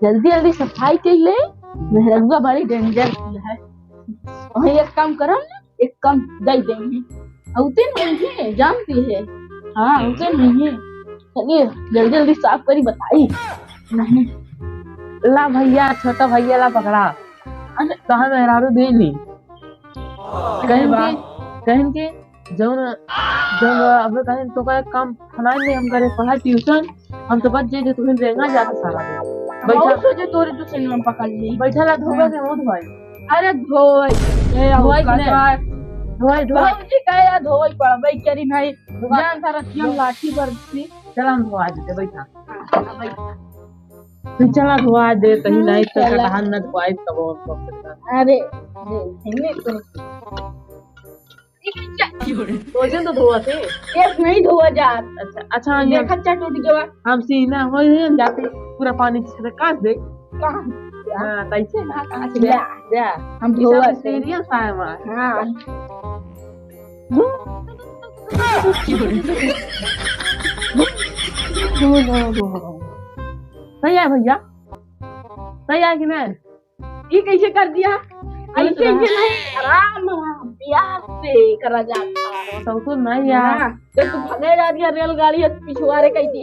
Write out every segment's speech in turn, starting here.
जल्दी जल्दी सफाई कर ले। मेहरगुआ बड़ी डेंजर है। और एक काम करो ना, एक काम दे देंगे। उते नहीं है, जानती है। हाँ उते नहीं है। चलिए जल्दी जल्दी साफ करी बताई। नहीं ला भैया, छोटा भैया ला पकड़ा। अरे कहा मेहरारू दे ली कहीं के जौन जब अब कहीं तो का काम फनाई नहीं हम करे पढ़ा ट्यूशन हम तो बच जे तुम्हें देगा जाता सारा दिन बैठा सोचे तोरे तो सिनेमा में पकड़ ली। बैठा ला धोबे के मुंह धोई। अरे धोई धोई धोई धोई जी कहे धोई पड़बे करी नहीं जान सारा तीन लाठी बरसी। चला हम धोआ देते बैठा तू चला धोआ दे कहीं नहीं तो कटहन न धोआई तब और अरे नहीं तो वजन तो धोआ थे एक नहीं धोआ जात। अच्छा अच्छा देखा टूट गया हम सीना हो जाते पूरा पानी से काट दे कहां। हां कैसे ना कहां से दे हम धोआ सीरियस है हमारा। हां सही है भैया, सही है कि नहीं? ये कैसे कर दिया? ऐसे नहीं आराम प्यार से करा जाता है। तो तू नहीं यार तो तू भागे जा रही है रेलगाड़ी पिछवाड़े कैसी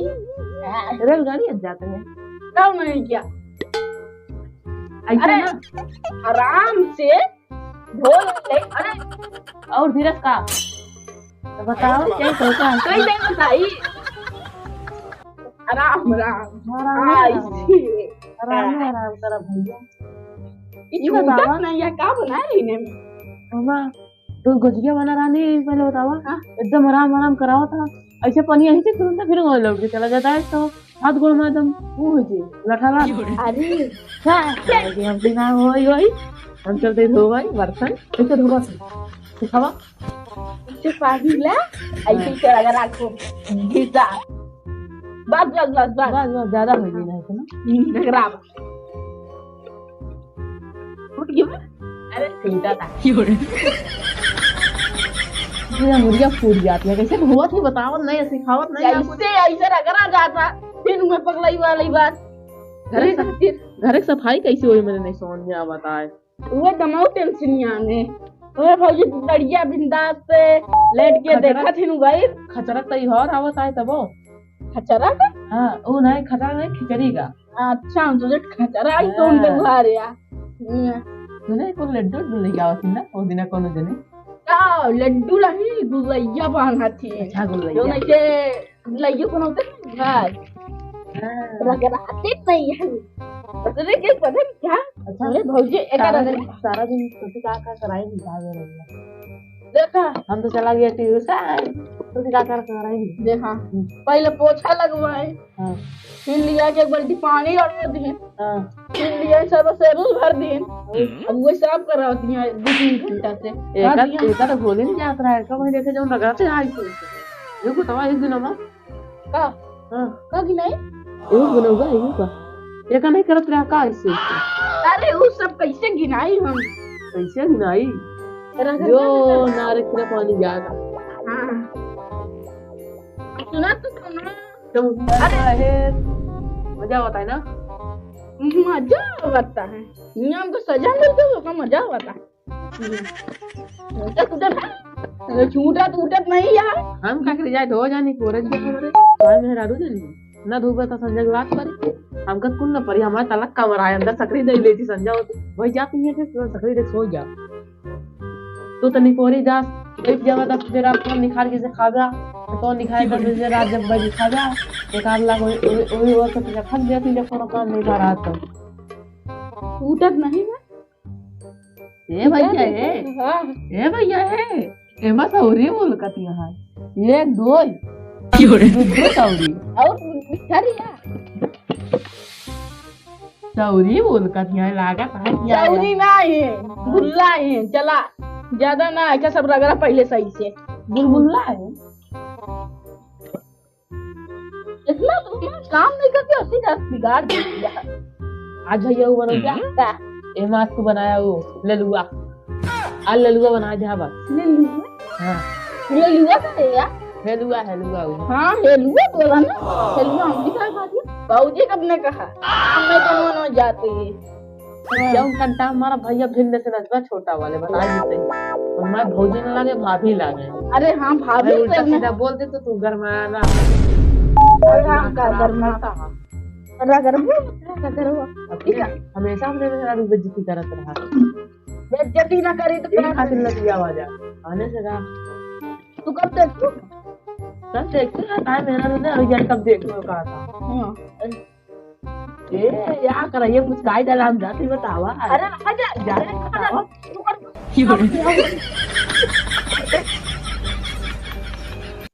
रेलगाड़ी जाते हैं कब नहीं किया ऐसे ना आराम से ढोल ले। अरे और धीरज का तो बताओ क्या सोचा है कई नहीं बताई। आराम आराम आराम कर भैया। ये बतावा ना या का बना रही ने मामा तो गुजिया बना रानी पहले बतावा एकदम आराम आराम कराओ था ऐसे पानी ऐसे तुरंत फिर वो लौट के चला जाता है तो हाथ गोड़ में एकदम वो हो जी लठाला। अरे क्या हम बिना होई हम चलते धो भाई बर्तन कैसे धोबा सिखावा इसे पानी ला ऐसे चला रखो घिसा बस ज्यादा हो गई ना इतना खराब टूट गया। अरे टूटा था ये मुर्गियां फूट जाती है कैसे धोआ थी बताओ नहीं सिखावत नहीं ऐसे ऐसे रगड़ा जाता फिर मैं पगलाई वाली बात घर की सफाई कैसे हुई मैंने नहीं समझ में आ बताए वो दमाऊ टेंशन आने ओए भौजी बढ़िया बिंदास से लेट के देखा थी नु भाई खचरा तई और आवत आए तब खचरा का। हां वो नहीं खचरा नहीं खिचड़ी का। अच्छा हम सोचे खचरा ही तो उनके घर या तूने को लड्डू ले जाओ थी ना वो दिन कोनो जने का लड्डू नहीं गुलैया बना थी। अच्छा जो गुलैया नहीं के गुलैया बनाते घर रगड़ाते नहीं है पता के पता क्या। अच्छा अरे भौजी एक सारा दिन छोटी का कराई दिखा दे रही देखा हम तो चला गया ट्यूशन तो क्या कर कराई देखा पहले पोछा लगवाए हां फिर लिया के एक बाल्टी पानी और दिए हां फिर लिया सब सेरुल भर दिए अब वो साफ करा दिया 2-3 घंटा से एक तो बोले नहीं जात रहा है कब मैं देखे जो लगाते आई तो ये को तवा एक दिन हम का हां का कि नहीं ये बनोगा ये का ये का नहीं करत रहा का ऐसे अरे वो सब कैसे गिनाई हम कैसे नहीं यो नारे पूरा पानी जाएगा। हां सुना तो सुना तुम अरे मजा आता है ना मजा आता है नियम तो सजा मिलते तो का मजा आता है छूटा टूटत नहीं यार हम का कर जाए धो जानी कोरज के हमारे काय में राडू जानी ना धोबे तो संजय बात करे हम का कुन न परी हमारा तलक कमरा है अंदर सकरी दे लेती संजय होती वही जाती है फिर सकरी दे सो जा तो तनी कोरी जा एक जगह तक तेरा काम निखार के से खागा तो निखार कर दे रात जब भाई खागा एक आध लाख वही वो सब जब फंस जाती जब कोनो काम नहीं कर रहा तो टूटत नहीं है ए भैया है हां ए भैया है एमा सौरी बोल कती हां ये दो दूसरे सौरी और मिठारिया सौरी बोल कती है लागा कहां किया सौरी ना है गुल्ला है चला ज्यादा ना है क्या सब रगड़ा पहले सही से बुलबुल्ला है इतना तो काम नहीं करते उसी का बिगाड़ दिया आज भैया वो बनो क्या ए मास को बनाया वो ललुआ आ ललुआ बना दे बस हां ये लुआ का है यार हेलुआ हेलुआ हां हेलुआ बोला ना हेलुआ हम दिखा बाबूजी कब ने कहा मैं दोनों जाती है। क्यों कंटा हमारा भैया भिन्न से नजबा छोटा वाले बता देते और मैं भौजी न लगे भाभी लागे। अरे हाँ भाभी भाई उल्टा से मैं सीधा बोल दे तो तू घर में आना हाँ का करना था क्या करो ठीक है हमेशा हमने मेरा बेइज्जती करत रहा बेइज्जती ना करी तो एक क्या खातिर लगी आवाज आने से रहा तू कब तक सब देखते हैं टाइम मेरा ने रिजल्ट कब देख लो कहा था हाँ ए या कर ये कुछ गाइड अलार्म जाती बतावा अरे आजा जा तू कर